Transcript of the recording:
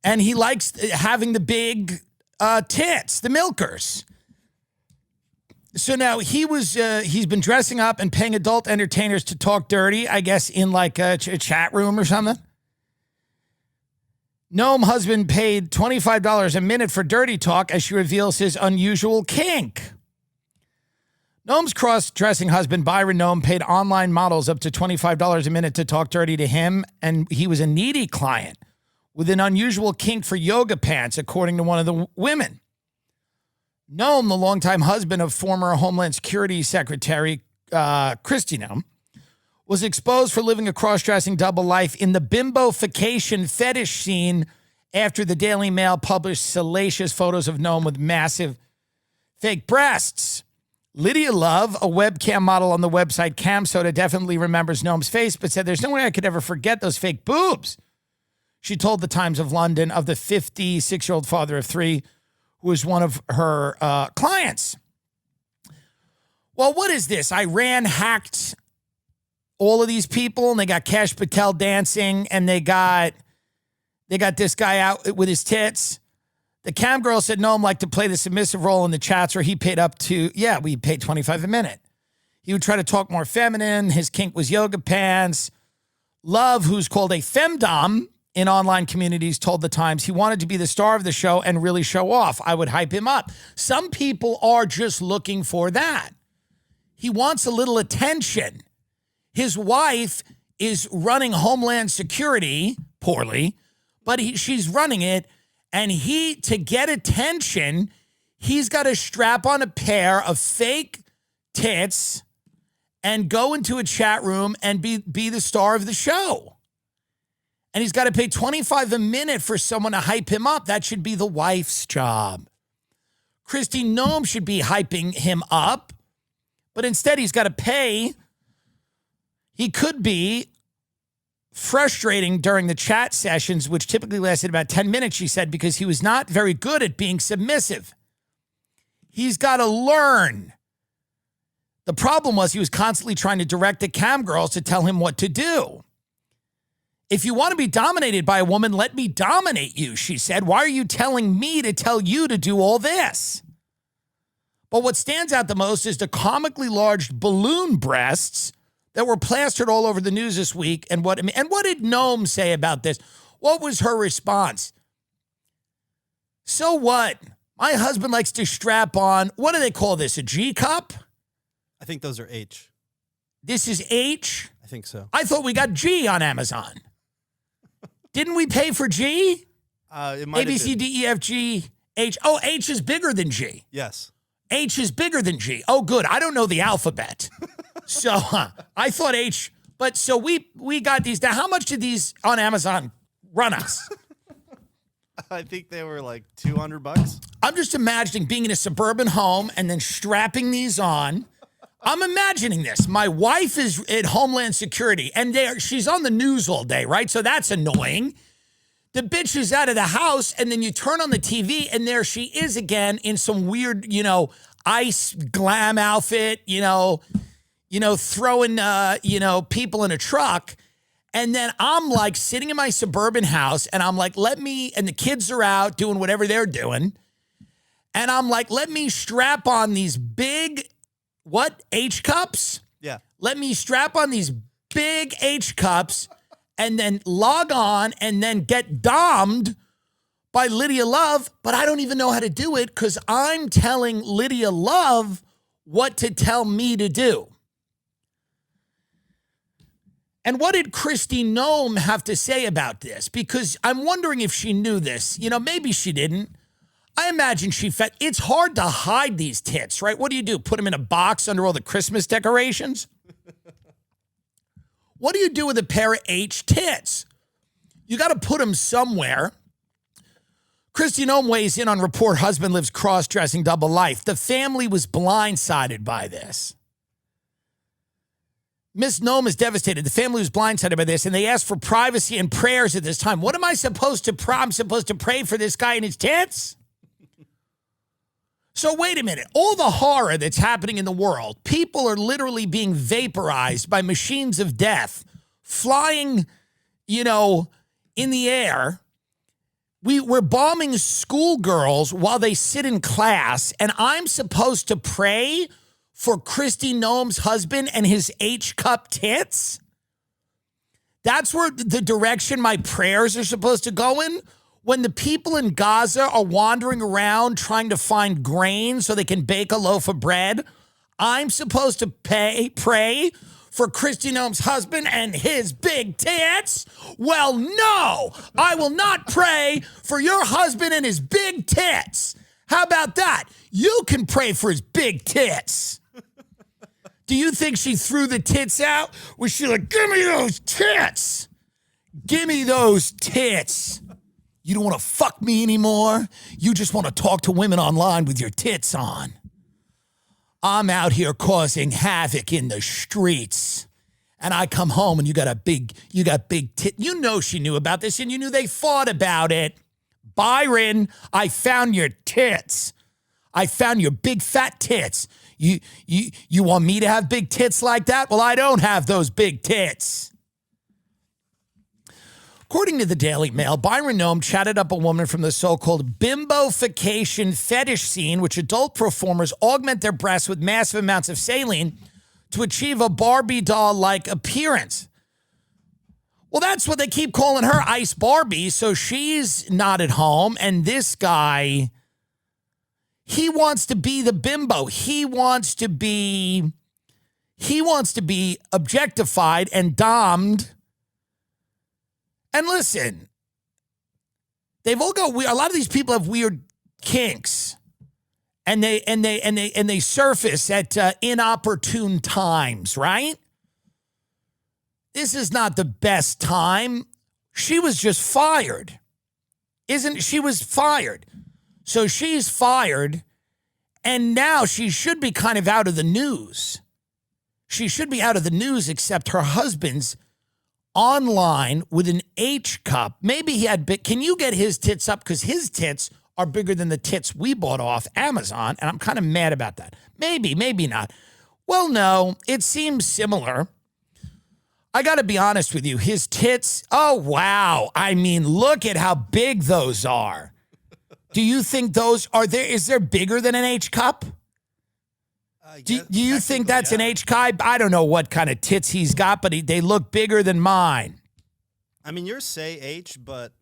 And he likes having the big tits, the milkers. So now he's been dressing up and paying adult entertainers to talk dirty, I guess, in like a chat room or something. Noem husband paid $25 a minute for dirty talk as she reveals his unusual kink. Noem's cross-dressing husband, Byron Noem, paid online models up to $25 a minute to talk dirty to him, and he was a needy client with an unusual kink for yoga pants, according to one of the women. Noem, the longtime husband of former Homeland Security Secretary Kristi Noem, was exposed for living a cross-dressing double life in the bimbofication fetish scene after the Daily Mail published salacious photos of Noem with massive fake breasts. Lydia Love, a webcam model on the website CamSoda, definitely remembers Noem's face, but said, "There's no way I could ever forget those fake boobs." She told the Times of London of the 56-year-old father of three, who was one of her clients. Well, what is this? Iran hacked all of these people, and they got Kash Patel dancing, and they got this guy out with his tits. The cam girl said Noem liked to play the submissive role in the chats where he paid we paid $25 a minute. He would try to talk more feminine. His kink was yoga pants. Love, who's called a femdom in online communities, told the Times he wanted to be the star of the show and really show off. I would hype him up. Some people are just looking for that. He wants a little attention. His wife is running Homeland Security poorly, but she's running it. And to get attention, he's got to strap on a pair of fake tits and go into a chat room and be the star of the show. And he's got to pay $25 a minute for someone to hype him up. That should be the wife's job. Kristi Noem should be hyping him up, but instead he's got to pay. He could be frustrating during the chat sessions, which typically lasted about 10 minutes, she said, because he was not very good at being submissive. He's got to learn. The problem was he was constantly trying to direct the cam girls to tell him what to do. If you want to be dominated by a woman, let me dominate you, she said. Why are you telling me to tell you to do all this? But what stands out the most is the comically large balloon breasts that were plastered all over the news this week. And what did Noem say about this? What was her response? So what? My husband likes to strap on, what do they call this, a G cup? I think those are H. This is H? I think so. I thought we got G on Amazon. Didn't we pay for G? It might A, B, C, D, E, F, G, H. Oh, H is bigger than G. Yes. H is bigger than G. Oh, good. I don't know the alphabet. So I thought H, but so we got these. Now, how much did these on Amazon run us? I think they were like $200. I'm just imagining being in a suburban home and then strapping these on. I'm imagining this. My wife is at Homeland Security, and she's on the news all day, right? So that's annoying. The bitch is out of the house, and then you turn on the TV, and there she is again in some weird, ice glam outfit, throwing, people in a truck. And then I'm like sitting in my suburban house, and I'm like, and the kids are out doing whatever they're doing. And I'm like, let me strap on these big, H cups? Yeah. Let me strap on these big H cups and then log on and then get dommed by Lydia Love, but I don't even know how to do it because I'm telling Lydia Love what to tell me to do. And what did Kristi Noem have to say about this? Because I'm wondering if she knew this. Maybe she didn't. I imagine it's hard to hide these tits, right? What do? Put them in a box under all the Christmas decorations? What do you do with a pair of H tits? You got to put them somewhere. Kristi Noem weighs in on report husband lives cross-dressing double life. The family was blindsided by this. Miss Noem is devastated. The family was blindsided by this, and they asked for privacy and prayers at this time. What am I supposed to pray? I'm supposed to pray for this guy and his tits? So wait a minute. All the horror that's happening in the world, people are literally being vaporized by machines of death, flying, in the air. We're bombing schoolgirls while they sit in class, and I'm supposed to pray for Kristi Noem's husband and his H-cup tits? That's where the direction my prayers are supposed to go in? When the people in Gaza are wandering around trying to find grain so they can bake a loaf of bread, I'm supposed to pray for Kristi Noem's husband and his big tits? Well, no, I will not pray for your husband and his big tits. How about that? You can pray for his big tits. Do you think she threw the tits out? Was she like, give me those tits? Give me those tits. You don't want to fuck me anymore? You just want to talk to women online with your tits on. I'm out here causing havoc in the streets. And I come home and you got big tit. You know she knew about this and you knew they fought about it. Byron, I found your tits. I found your big fat tits. You want me to have big tits like that? Well, I don't have those big tits. According to the Daily Mail, Byron Noem chatted up a woman from the so-called bimbofication fetish scene, which adult performers augment their breasts with massive amounts of saline to achieve a Barbie doll-like appearance. Well, that's what they keep calling her, Ice Barbie, so she's not at home, and this guy, he wants to be the bimbo. He wants to be objectified and domed. And listen, they've all got weird. A lot of these people have weird kinks, and they surface at inopportune times, right? This is not the best time. She was just fired. She was fired. So she's fired, and now she should be kind of out of the news. She should be out of the news, except her husband's online with an H cup. Maybe he had big. Can you get his tits up? Because his tits are bigger than the tits we bought off Amazon, and I'm kind of mad about that. Maybe not. Well, no, it seems similar. I got to be honest with you. His tits, oh, wow. I mean, look at how big those are. Do you think those are there? Is there bigger than an H cup? Do you think that's an H cup? I don't know what kind of tits he's got, but they look bigger than mine. I mean, yours say H, but